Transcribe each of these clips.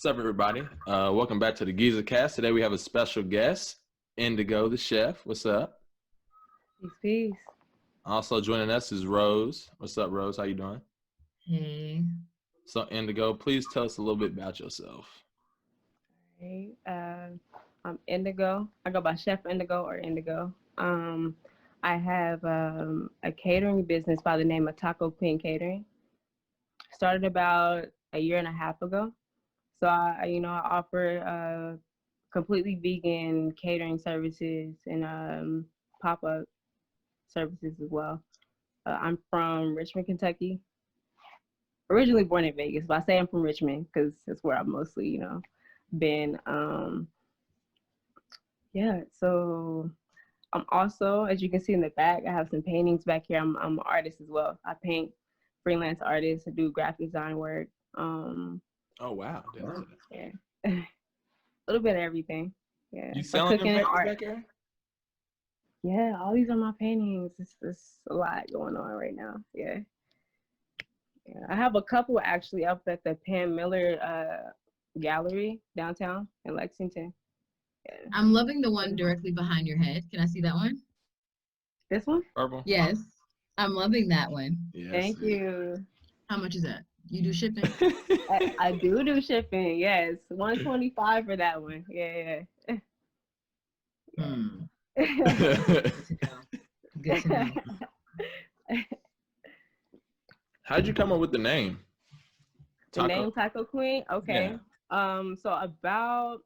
What's up, everybody? Welcome back to the GeezerCast. Today we have a special guest, Indego, the chef. What's up? Peace. Also joining us is Rose. What's up, Rose? How you doing? Hey. So, Indego, please tell us a little bit about yourself. Hey, I'm Indego. I go by Chef Indego or Indego. I have a catering business by the name of Taco Queen Catering. Started about a year and a half ago. So I offer completely vegan catering services and pop-up services as well. I'm from Richmond, Kentucky. Originally born in Vegas, but I say I'm from Richmond because that's where I've mostly, been. So I'm also, as you can see in the back, I have some paintings back here. I'm an artist as well. I paint, freelance artist. I do graphic design work. Oh, wow. Yeah. A little bit of everything. Yeah. You selling them paintings art back here? Yeah, all these are my paintings. It's a lot going on right now. Yeah. I have a couple actually up at the Pam Miller gallery downtown in Lexington. Yeah. I'm loving the one directly behind your head. Can I see that one? This one? Purple? Yes. I'm loving that one. Yes. Thank you. How much is that? You do shipping? I do shipping. Yes, $125 for that one. Yeah. Hmm. Yeah. Good to know. How'd you come up with the name? The name Taco Queen? Okay. Yeah. So about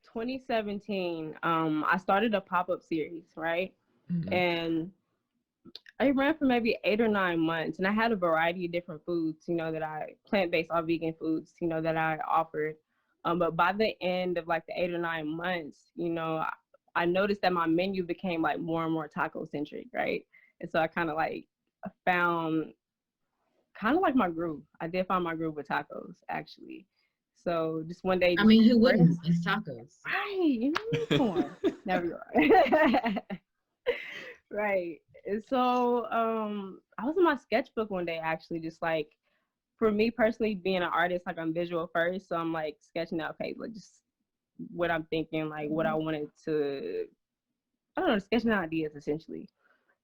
2017, I started a pop-up series, right? Mm-hmm. And I ran for maybe 8 or 9 months, and I had a variety of different foods, that I plant-based or vegan foods, that I offered. But by the end of like the 8 or 9 months, I noticed that my menu became like more and more taco centric, right? And so I kind of like found kind of like my groove. I did find my groove with tacos, actually. So just one day. I mean, who wouldn't? It's tacos. Right. Come on. Never you are. Right. And so I was in my sketchbook one day, actually, just like, for me personally, being an artist, like I'm visual first. So I'm like sketching out, okay, like just what I'm thinking, like what I wanted to, I don't know, sketching out ideas essentially.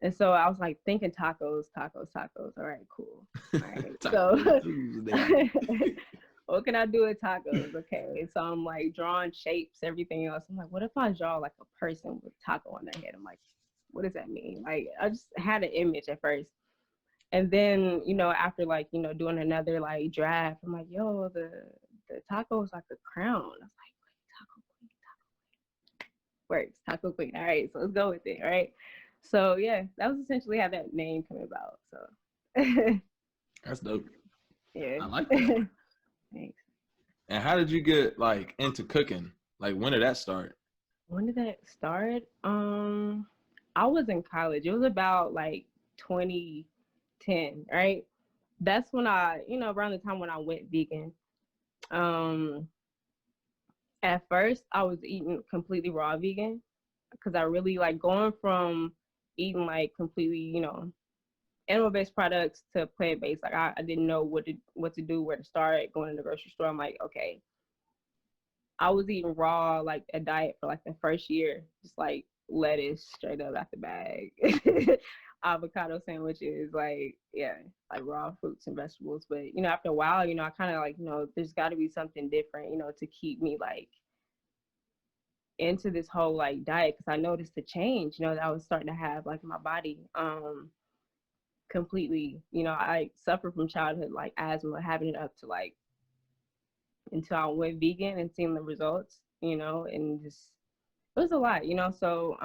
And so I was like thinking tacos. All right, cool. All right. So what can I do with tacos? Okay. So I'm like drawing shapes, everything else. I'm like, what if I draw like a person with taco on their head? I'm like, what does that mean? Like, I just had an image at first. And then, after like, doing another like draft, I'm like, yo, the taco is like a crown. I was like, wait, taco queen. Works, taco queen. All right, so let's go with it. All right. So yeah, that was essentially how that name came about. So That's dope. yeah. I like that. Thanks. And how did you get like into cooking? Like, when did that start? When did that start? I was in college. It was about like 2010, right? That's when I, around the time when I went vegan. At first I was eating completely raw vegan because I really like going from eating like completely, animal-based products to plant-based. Like I didn't know what to do, where to start. Going to the grocery store, I'm like, okay. I was eating raw, like a diet for like the first year, just like lettuce straight up out the bag, avocado sandwiches, like raw fruits and vegetables. But after a while, I kind of like, there's got to be something different, to keep me like into this whole like diet, because I noticed the change, that I was starting to have like my body. Completely, I suffered from childhood like asthma, having it up to like until I went vegan and seeing the results, and just it was a lot, so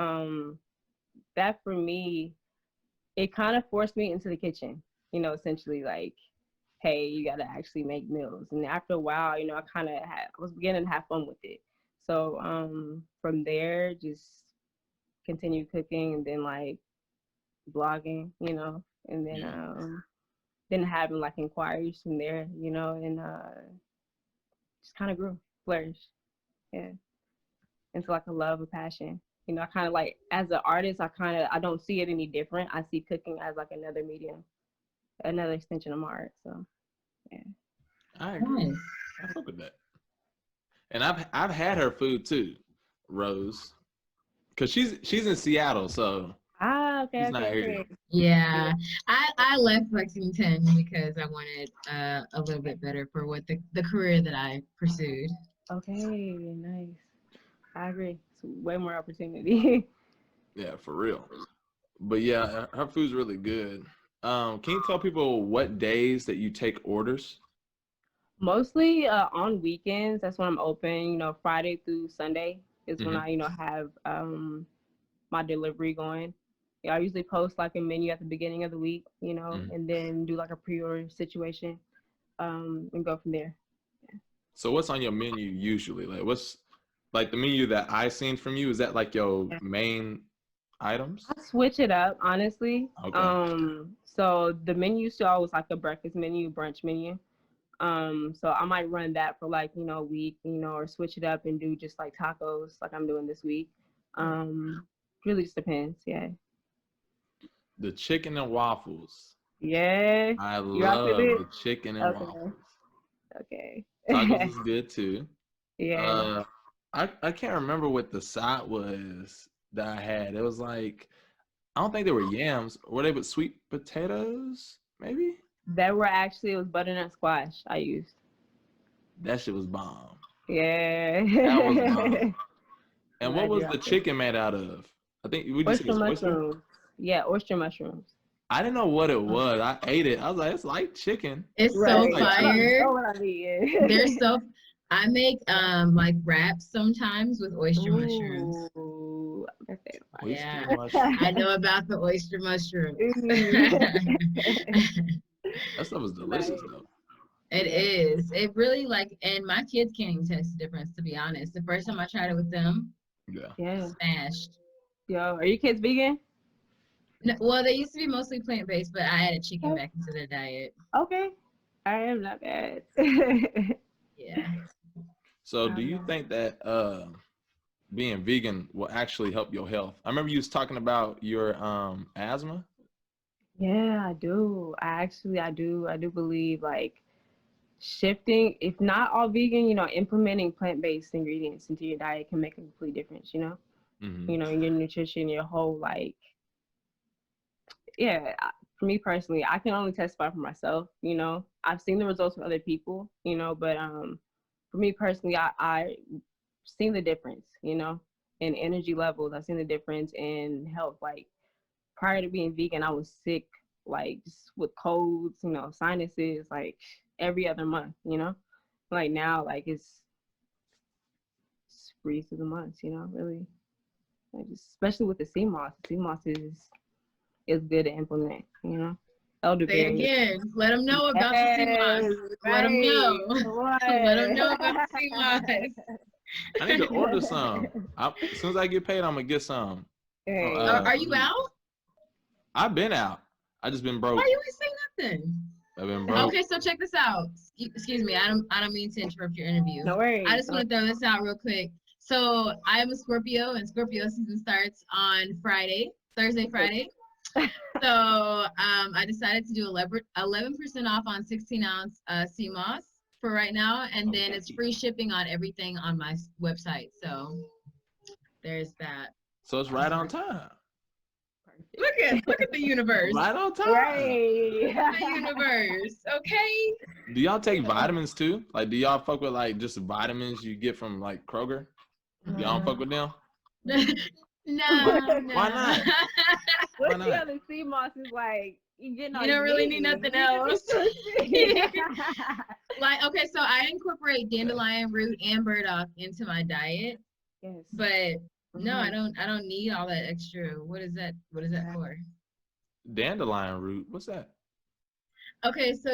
that for me, it kind of forced me into the kitchen, essentially like, hey, you got to actually make meals. And after a while, I was beginning to have fun with it. So from there, just continue cooking, and then like blogging, and then having like inquiries from there, and just kind of grew, flourished, yeah, into like a love, a passion. I kind of like, as an artist, I don't see it any different. I see cooking as like another medium, another extension of my art. So yeah. I agree. Nice. I fuck with that. And I've had her food too, Rose, because she's in Seattle, so Okay, she's not okay, here. okay. Yeah, I left Lexington because I wanted a little bit better for what the career that I pursued. Okay, nice. I agree. It's way more opportunity. Yeah, for real. But yeah, her food's really good. Can you tell people what days that you take orders? Mostly on weekends. That's when I'm open. Friday through Sunday is when Hmm. I have my delivery going. Yeah, I usually post like a menu at the beginning of the week, Hmm. and then do like a pre-order situation, and go from there. So what's on your menu usually? Like what's like the menu that I seen from you? Is that like your Yeah. main items? I switch it up, honestly. Okay. So the menu used to always like a breakfast menu, brunch menu. So I might run that for like, a week, or switch it up and do just like tacos like I'm doing this week. Really just depends, yeah. The chicken and waffles. Yeah. I You rocking love it? the chicken and Okay. waffles. Okay. Tacos is good too. Yeah. Uh, I can't remember what the side was that I had. It was like I don't think they were yams. Were they with sweet potatoes? Maybe It was butternut squash I used. that shit was bomb. Yeah. That was bomb. And what Glad you was the rocked it. chicken made out of? I think would you say Oyster it's oyster? mushrooms. Yeah, oyster mushrooms. I didn't know what it was. I ate it. I was like, it's like chicken. It's It so tastes Right. like I chicken. don't fire. know what I mean. They're so. I make like wraps sometimes with oyster mushrooms. Ooh, that's it. Oyster Yeah, I mushroom. know about the oyster mushrooms. That stuff is delicious Nice. though. It Yeah. is. It really like, and my kids can't even taste the difference, to be honest. The first time I tried it with them, Yeah. Yeah. smashed. Yo, are your kids vegan? No, well, they used to be mostly plant-based, but I added chicken Okay. back into their diet. Okay. I am not bad. Yeah. So do I'm you not. think that being vegan will actually help your health? I remember you was talking about your asthma. Yeah, I do. I do believe like shifting, if not all vegan, implementing plant-based ingredients into your diet can make a complete difference, Hmm. in your nutrition, your whole like, yeah, for me personally, I can only testify for myself, I've seen the results of other people, but for me personally, I seen the difference, in energy levels. I've seen the difference in health. Like prior to being vegan, I was sick, like just with colds, sinuses, like every other month, Like now, like it's breeze through the months, really. Like just, especially with the cmos. The cmos is good to implement, Say it elderberries. again. Let them know about the Yes, CMOS. Let them right. know. Come Let them on. know about the CMOS. I need to order some. As soon as I get paid, I'm gonna get some. From, Hey, Are from you you. out? I've been out. I just been Why broke. you ain't say nothing? I've been broke. Okay, so check this out. Excuse me, I don't mean to interrupt your interview. no I worries. just want to throw this out real quick. So I am a Scorpio, and Scorpio season starts on Thursday, Friday. So I decided to do 11% off on 16-ounce CMOS for right now, and then it's free shipping on everything on my website. So there's that. So it's right on time. Look at the universe. Right on time. Right. The universe. Okay. Do y'all take vitamins too? Like, do y'all fuck with like just vitamins you get from like Kroger? Y'all don't fuck with them? No, Why not? no. Why What the not? other CMOS is like, you getting all You don't really need needy. nothing You need else. to Like, okay, so I incorporate dandelion root and burdock into my diet, Yes. but no, I Mhm. don't need all that extra. What is that? What is that for? Dandelion root. What's that? Okay, so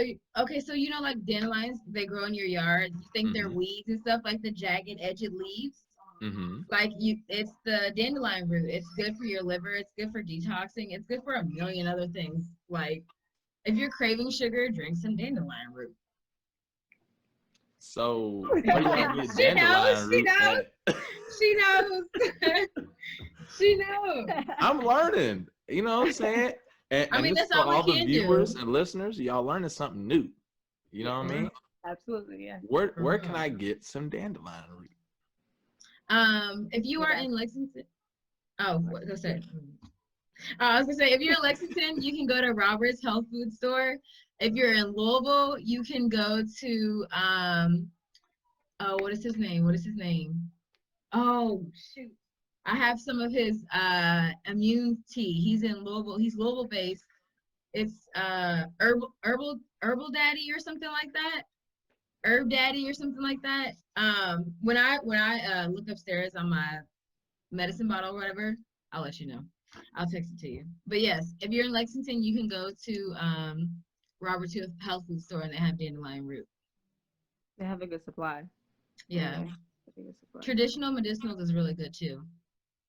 you know, like dandelions, they grow in your yard. You think they're Mm-hmm. weeds and stuff, like the jagged edged leaves. Mm-hmm. Like it's the dandelion root. It's good for your liver. It's good for detoxing. It's good for a million other things. Like if you're craving sugar, drink some dandelion root. So where y'all get She knows. dandelion She root knows. at? She knows. She knows. I'm learning. You know what I'm saying? I And mean, this is that's for all we all the can viewers do. and listeners. Y'all learning something new. You know what I Yeah. mean? Absolutely, yeah. Where can I get some dandelion root? If you What are else? in Lexington, oh, what go say? I was gonna say, if you're in Lexington, you can go to Robert's Health Food Store. If you're in Louisville, you can go to oh, what is his name? What is his name? Oh shoot. I have some of his immune tea. He's in Louisville. He's Louisville based. It's herbal daddy or something like that. Herb daddy or something like that. When I look upstairs on my medicine bottle or whatever, I'll let you know. I'll text it to you. But yes, if you're in Lexington, you can go to Robert's Health Food Store and they have dandelion root. They have a good supply. Yeah. Okay. A good supply. Traditional medicinals is really good too.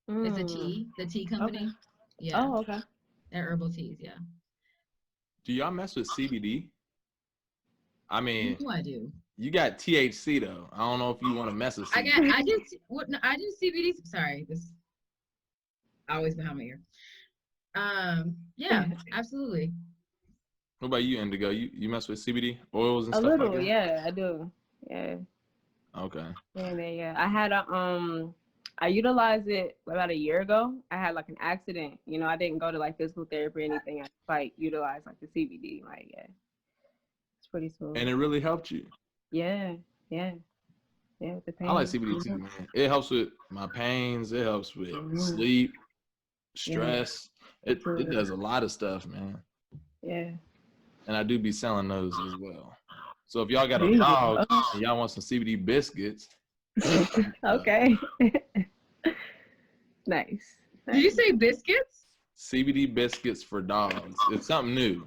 It's Mm. the tea company. Okay. Yeah. Oh, okay. They're herbal teas, yeah. Do y'all mess with CBD? I mean, What do I do? you got THC though. I don't know if you want to mess with I CBD. I do CBD. Sorry, this always behind my ear. Yeah, absolutely. What about you, Indigo? You mess with CBD oils and A stuff like little, that? yeah, I do. Yeah. Okay. Yeah. I had I utilized it about a year ago. I had like an accident. You know, I didn't go to like physical therapy or anything. I just like utilized like the CBD. Like, yeah, it's pretty smooth. And it really helped you. Yeah. With the I like pain. CBD too, man. It helps with my pains. It helps with Mhm. sleep, Yeah, stress. It does a lot of stuff, man. yeah. And I do be selling those as well. So if y'all got Do a you? dog and y'all want some CBD biscuits, Okay. Nice. Did you say biscuits? CBD biscuits for dogs. It's something new.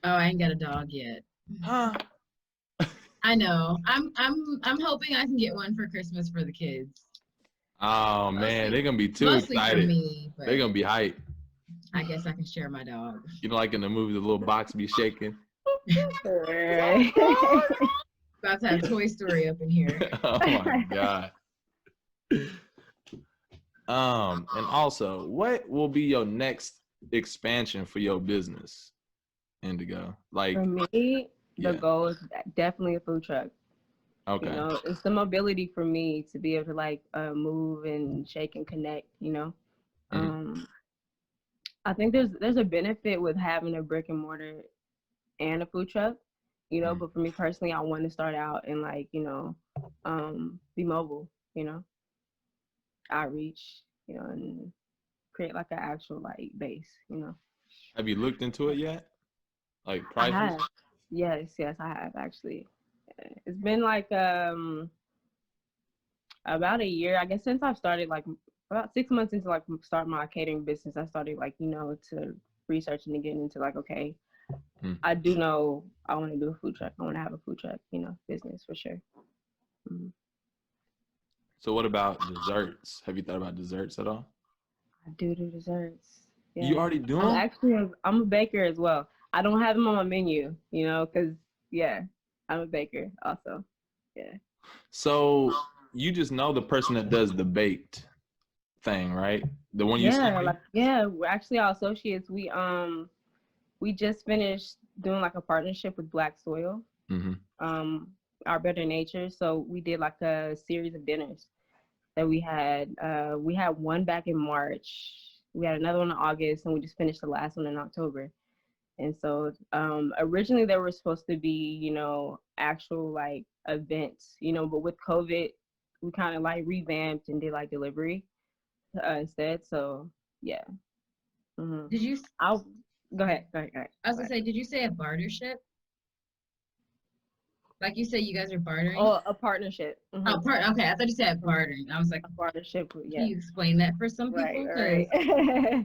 Oh, I ain't got a dog yet. Huh? I know. I'm hoping I can get one for Christmas for the kids. Oh Mostly, man, they're gonna be too mostly for excited. me, but They're gonna be hyped. I guess I can share my dog. You know, like in the movie, the little box be shaking. Right. About to have Toy Story up in here. Oh my god. And also, what will be your next expansion for your business, Indigo? Like, For me, the yeah, goal is definitely a food truck. You okay. know, it's the mobility for me to be able to like move and shake and connect. You know, Mhm. I think there's a benefit with having a brick and mortar and a food truck. You know, Mhm. but for me personally, I want to start out and like be mobile. You know, outreach. You know, and create like an actual like base. You know, Have you looked into it yet? Like I prices? have. Yes, I have actually. It's been like about a year, I guess, since I've started, like about 6 months into like start my catering business. I started like to researching and getting into like, okay, Hmm. I do know I want to do a food truck. I want to have a food truck, business for sure. Mm-hmm. So what about desserts? Have you thought about desserts at all? I do desserts. You Yeah, already do I'm them? actually I'm a baker as well. I don't have them on my menu, because yeah, I'm a baker also. Yeah. So you just know the person that does the baked thing, right? The one you sent Yeah, me? like we're actually our associates. We just finished doing like a partnership with Black Soil, Mm-hmm. um, Our Better Nature. So we did like a series of dinners that we had. We had one back in March. We had another one in August, and we just finished the last one in October. And so originally they were supposed to be, actual like events, but with COVID, we kind of like revamped and did like delivery instead. So yeah. Mm-hmm. Did you? I'll go ahead. Go ahead. I was gonna say, did you say a bartership? Like you said, you guys are bartering. Oh, a partnership. Mm-hmm. Oh, okay. I thought you said bartering. I was like, A partnership. can Yeah. you explain that for some people? Because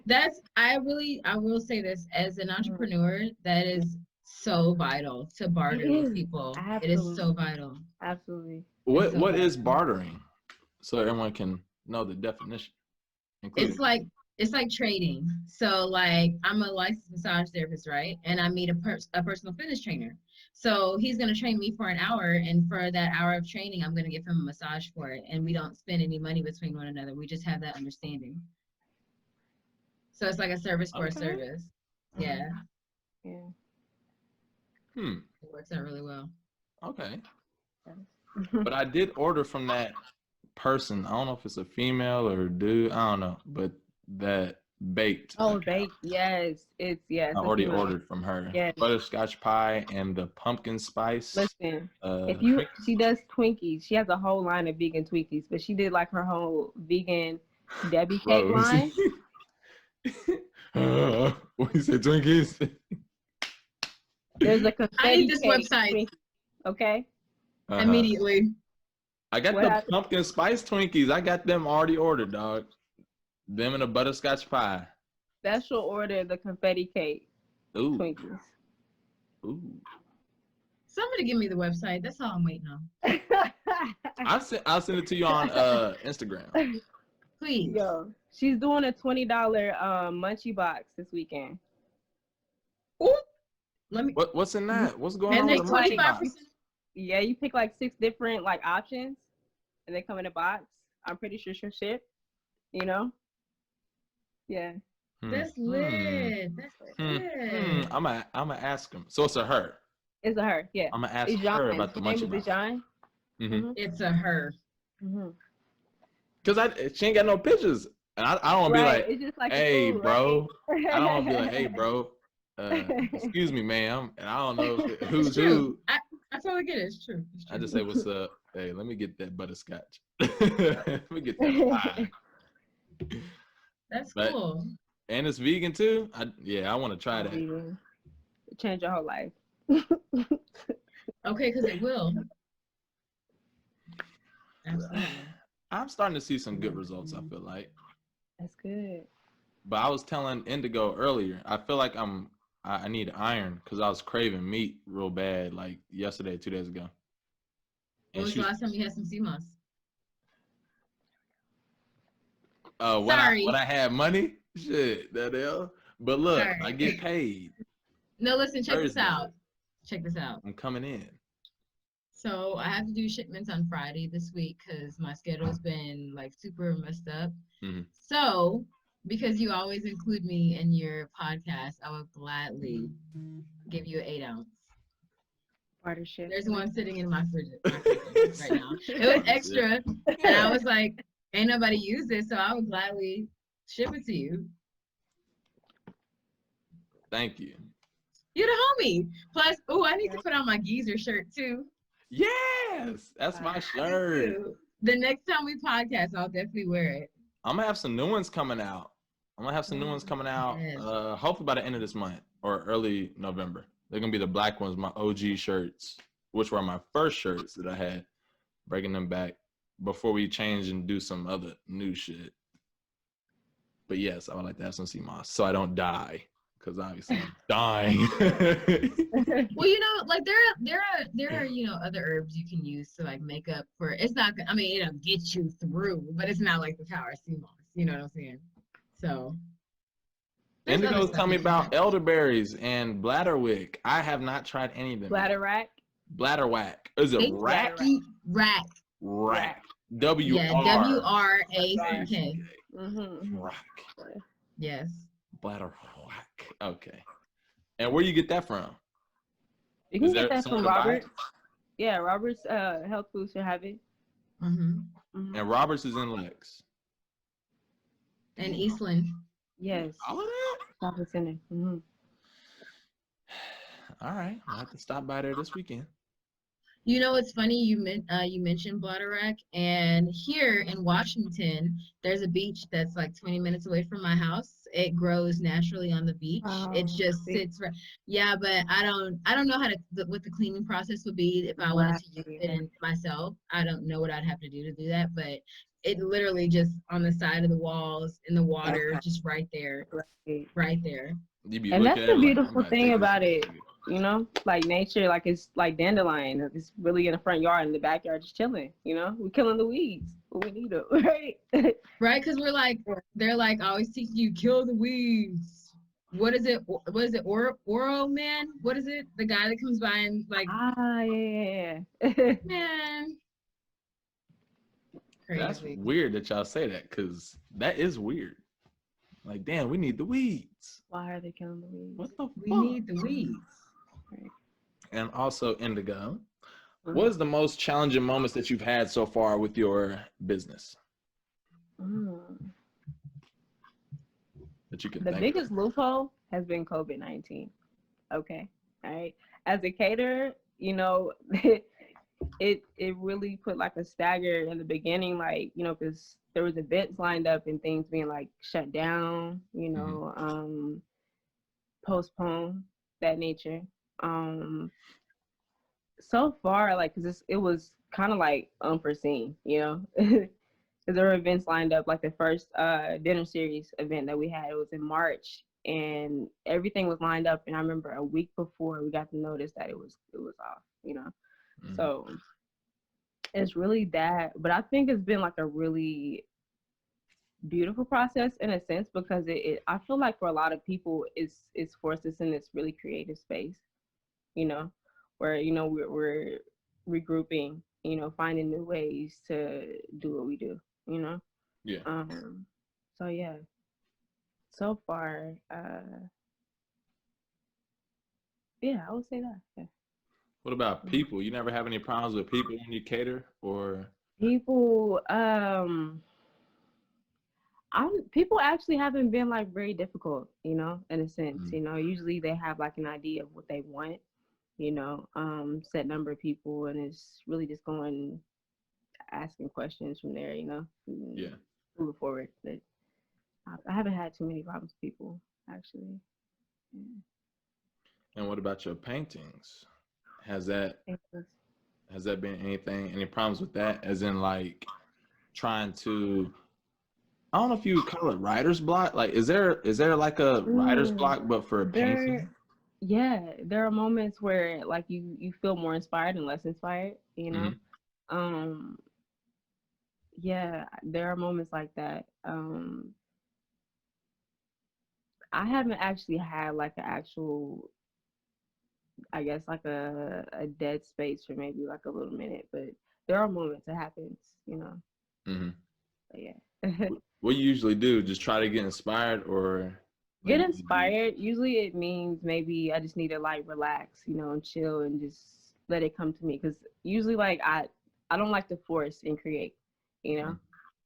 Right. I will say this as an entrepreneur, that is so vital to It barter with is. people. It is so Absolutely. vital. Absolutely. It's so What vital. is bartering? So everyone can know the definition, It's including. like it's like trading. So like I'm a licensed massage therapist, right? And I meet a personal fitness trainer. So he's gonna train me for an hour, and for that hour of training, I'm gonna give him a massage for it. And we don't spend any money between one another. We just have that understanding. So it's like a service for a Okay. service. Yeah, Yeah. Hmm. it works out really well. Okay. But I did order from that person. I don't know if it's a female or a dude. I don't know, but that baked. Oh, account, baked. Yes, it's I a already female. ordered from her. Yes. Butterscotch pie and the pumpkin spice. Listen, Twinkies. she does Twinkies. She has a whole line of vegan Twinkies, but she did like her whole vegan Debbie cake Whoa. line. What you say, Twinkies? There's a confetti I need this cake website Twinkie, okay? immediately. I got What the happened? pumpkin spice Twinkies. I got them already ordered, dog. Them and a butterscotch pie. Special order the confetti cake Ooh. Twinkies. Ooh. Somebody give me the website. That's all I'm waiting on. I'll send it to you on Instagram. Please. Yo, she's doing a $20 Munchie Box this weekend. Ooh, let me. What's in that? What's going And on they with the Munchie 25%. Box? Yeah, you pick like 6 different like options, and they come in a box. I'm pretty sure she'll ship. You know. Yeah. That's lit. That's lit. I'm gonna ask him. So it's a her. It's a her. Yeah. I'm gonna ask It's her John. about the Her name Munchie is Box. John. Mm-hmm. It's a her. Mm-hmm. Cause she ain't got no pictures, and I don't want to be like, It's just like hey, food, bro. right? I don't want to be like, hey, bro. Excuse me, ma'am. And I don't know It's who's true. who. I totally get it. It's true. It's true. I just say, what's up? Hey, let me get that butterscotch. Let me get that pie. That's But- cool. And it's vegan too. I want to try that. Vegan. Change your whole life. Okay, because it will. Absolutely. I'm starting to see some good results, I feel like. That's good. But I was telling Indego earlier, I feel like I need iron because I was craving meat real bad like yesterday, 2 days ago. When was the last time you had some CMOS? When I had money, shit, that hell. But look, Sorry. I get paid. No, listen, check this Thursday. out. Check this out. I'm coming in. So I have to do shipments on Friday this week because my schedule's been like super messed up. Mm-hmm. So because you always include me in your podcast, I would gladly give you an 8-ounce. Partnership. There's one sitting in my fridge right now. It was extra, and I was like, ain't nobody used it, so I would gladly ship it to you. Thank you. You're the homie. Plus, I need to put on my geezer shirt too. Yes, that's my shirt. The next time we podcast, I'll definitely wear it. I'm gonna have some new ones coming out. Yes. Hopefully by the end of this month or early November. They're gonna be the black ones, my OG shirts, which were my first shirts that I had. Breaking them back before we change and do some other new shit. But yes, I would like to have some CMOS so I don't die. Because obviously I'm dying. Well, like there are other herbs you can use to like make up for. It's not. I mean, it'll get you through, but it's not like the power of CMOS. You know what I'm saying? So. Indigo tell me about elderberries and bladderwick. I have not tried any of them. Bladderwrack. Bladderwhack. Is it rack? Rack. Rack. Yeah, WRACK. Mm-hmm. Rack. Yes. Bladderwhack. Okay. And where you get that from? You can Is get there that someone from to buy it? Roberts. Yeah, Roberts Health Foods should have it. Mm-hmm. Mm-hmm. And Roberts is in Lex. And Eastland. Yes. All of that? Shopping center. Mm-hmm. All right. I'll have to stop by there this weekend. You know, it's funny you mentioned Bladderwrack, and here in Washington, there's a beach that's like 20 minutes away from my house. It grows naturally on the beach. It just sits right. Yeah, but I don't know what the cleaning process would be if I wanted to use it myself. I don't know what I'd have to do that, but it literally just on the side of the walls in the water, just right there. And that's the beautiful thing about it. You know, like nature, like it's like dandelion. It's really in the front yard, in the backyard, just chilling. You know, we're killing the weeds, but we need them, right? Right, because they're like always teaching you kill the weeds. What is it? Oro man? What is it? The guy that comes by and like yeah. man. Crazy. That's weird that y'all say that because that is weird. Like, damn, we need the weeds. Why are they killing the weeds? What the fuck? We need the weeds. Right. And also Indigo. What is the most challenging moments that you've had so far with your business that you can The think biggest of? loophole has been COVID-19. Okay. All right. As a caterer, you know, it really put like a stagger in the beginning, like, you know, because there was events lined up and things being like shut down, you know, postponed, that nature. Um, so far, like, cause it was kind of like unforeseen, you know, because there were events lined up. Like the first dinner series event that we had, it was in March, and everything was lined up. And I remember a week before we got the notice that it was off, you know. So it's really that, but I think it's been like a really beautiful process in a sense because I feel like for a lot of people it's forced us in this really creative space, you know, where you know we're regrouping, you know, finding new ways to do what we do, you know. Yeah. So yeah, so far, yeah, I would say that. Yeah. What about people? You never have any problems with people when you cater, or? People, people actually haven't been like very difficult, you know, in a sense. You know, usually they have like an idea of what they want, you know, set number of people, and it's really just going asking questions from there, you know, Yeah. moving forward. But I haven't had too many problems with people actually. Yeah. And what about your paintings? Has that Thank you. has that been any problems with that? As in like trying to, I don't know if you would call it writer's block. Like, is there like a writer's block but for painting? There are moments where like you feel more inspired and less inspired, you know. Um yeah, there are moments like that. I haven't actually had like an actual, I guess, like a dead space for maybe like a little minute, but there are moments it happens, you know. Mm-hmm. But yeah. What you usually do? Just try to get inspired, or Get like inspired. Usually it means maybe I just need to like relax, you know, and chill and just let it come to me. Cause usually like I don't like to force and create, you know.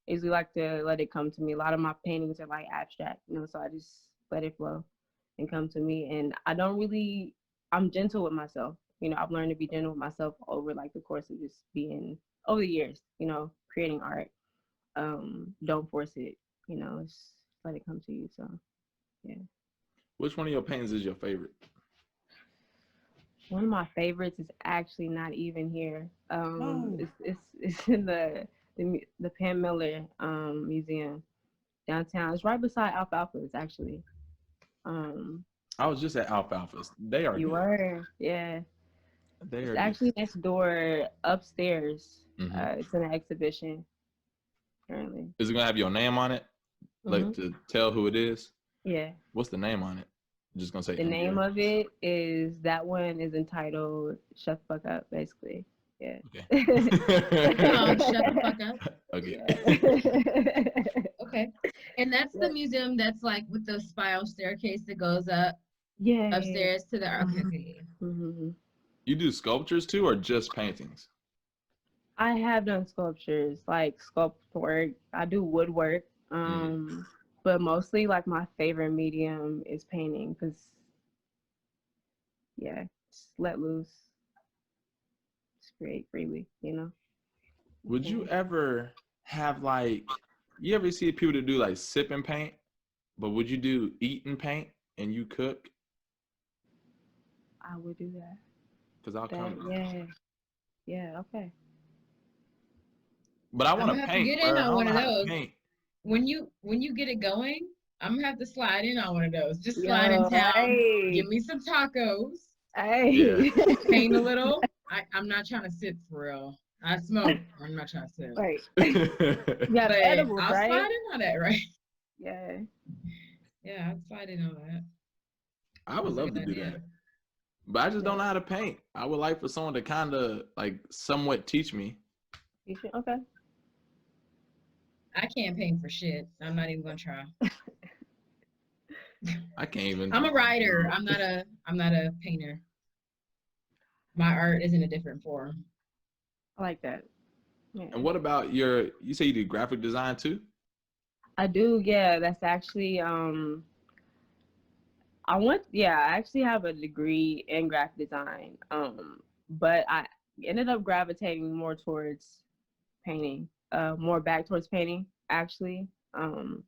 I usually like to let it come to me. A lot of my paintings are like abstract, you know, so I just let it flow and come to me. And I'm gentle with myself. You know, I've learned to be gentle with myself over like the course of just being over the years, you know, creating art. Don't force it, you know, just let it come to you. So yeah. which one of your paintings is your favorite? One of my favorites is actually not even here. No. It's in the Penn Miller Museum downtown. It's right beside Alfalfa's actually. Um, I was just at Alfalfa's. They are you good. were, yeah. They It's are good. actually next door upstairs. Mm-hmm. It's in an exhibition currently. Is it gonna have your name on it, like Hmm. to tell who it is? Yeah. What's the name on it? I'm just gonna say The name Indego. of it is that one is entitled "Shut the Fuck Up," basically. Yeah. Okay. Oh, shut the fuck up. Okay. Okay. And that's the museum that's like with the spiral staircase that goes up Yeah. upstairs to the okay. Mm-hmm. You do sculptures too, or just paintings? I have done sculptures, like sculpt work. I do woodwork, Mm. but mostly like my favorite medium is painting because yeah, just let loose, just create freely, you know. Would you Yeah, ever have like, you ever see people that do like sip and paint, but would you do eat and paint and you cook? I would do that. Because I'll That come, yeah, okay. but I I'm want gonna to have to paint, get in bro. I on don't one know of how to those. paint. When you get it going, I'm gonna have to slide in on one of those. Just slide in Yo, town, hey, give me some tacos, Yeah. hey, paint a little. I'm not trying to sit for real. I smoke. I'm not trying to sit. right. You have But edibles, I'll right? slide in on that, right? Yeah. Yeah, I'll slide in on that. I would That's a love good to do idea. that, but I just Yeah. don't know how to paint. I would like for someone to kind of like somewhat teach me. You should, okay. I can't paint for shit. I'm not even gonna try. I can't even I'm a draw, writer. bro. I'm not a painter. My art is in a different form. I like that. Yeah. And what about you say you do graphic design too? I do, yeah. That's actually I actually have a degree in graphic design. But I ended up gravitating more towards painting, more back towards painting actually. Um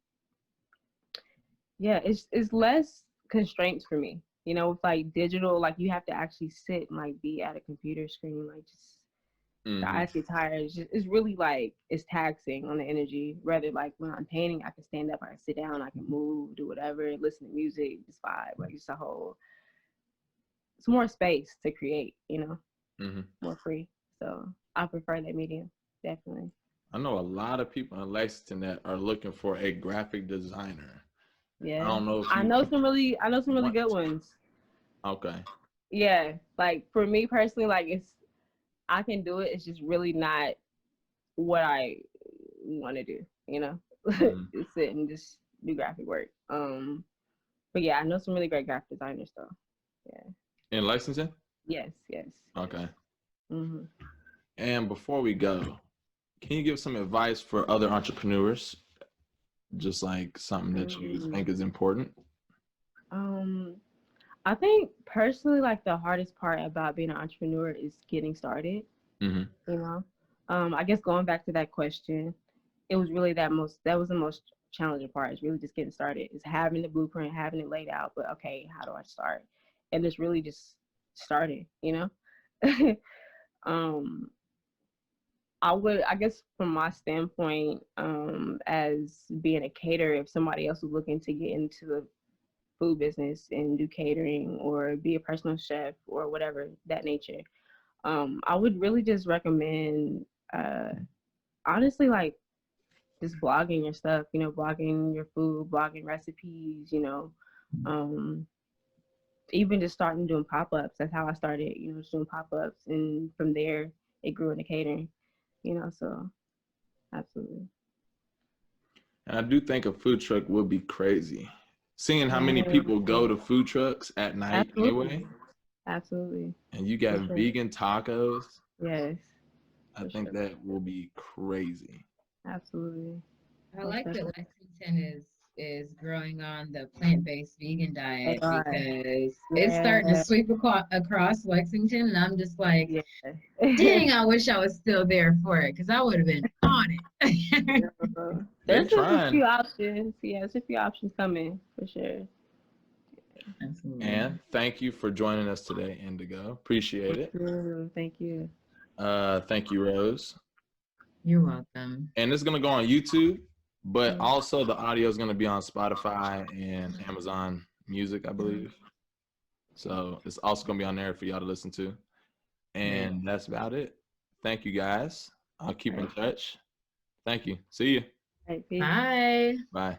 yeah, it's less constraints for me. You know, with like digital, like you have to actually sit and like be at a computer screen, like just the Mm-hmm. eyes get tired. It's really like it's taxing on the energy. Rather like when I'm painting, I can stand up, I can sit down, I can move, do whatever, listen to music, just vibe. Like it's a whole. It's more space to create. You know, Mm-hmm. more free. So I prefer that medium definitely. I know a lot of people in Lexington that are looking for a graphic designer. I Yeah, don't know if I you know some really want good ones. okay. Yeah, like for me personally, like I can do it. It's just really not what I want to do, you know, Mm-hmm. just sit and just do graphic work. But yeah, I know some really great graphic designers though. Yeah. In Lexington? Yes. Yes. Okay. Hmm. And before we go, can you give some advice for other entrepreneurs? Just like something that you think is important? Um, I think personally, like the hardest part about being an entrepreneur is getting started. Mm-hmm. You know, I guess going back to that question, it was really that was the most challenging part. Is really just getting started. Is having the blueprint, having it laid out, but okay, how do I start? And it's really just starting. You know. um, I guess from my standpoint, as being a caterer, if somebody else was looking to get into the food business and do catering or be a personal chef or whatever that nature, I would really just recommend, honestly, like just blogging your stuff, you know, blogging your food, blogging recipes, you know, um, even just starting doing pop-ups. That's how I started, you know, just doing pop-ups. And from there, it grew into catering, you know, so absolutely. And I do think a food truck would be crazy. Seeing how many Yeah, people go to food trucks at night absolutely. anyway, Absolutely. and you For got sure. vegan tacos, Yes, I for think sure. that will be crazy. Absolutely. I Most like that definitely. Lexington is growing on the plant-based vegan They diet are. because it's starting to Yeah. sweep across Lexington, and I'm just like, Yeah. dang, I wish I was still there for it because I would have been on it. Yeah. They There's just a trying. few options. Yeah, there's a few options coming for sure. Absolutely. And thank you for joining us today, Indigo. Appreciate it. Thank you. Thank you, Rose. You're welcome. And it's gonna go on YouTube, but Mm. also the audio is gonna be on Spotify and Amazon Music, I believe. So it's also gonna be on there for y'all to listen to. Lit. And that's about it. Thank you guys. I'll keep All in right. touch. Thank you. See you. All right, peace. Bye. Bye.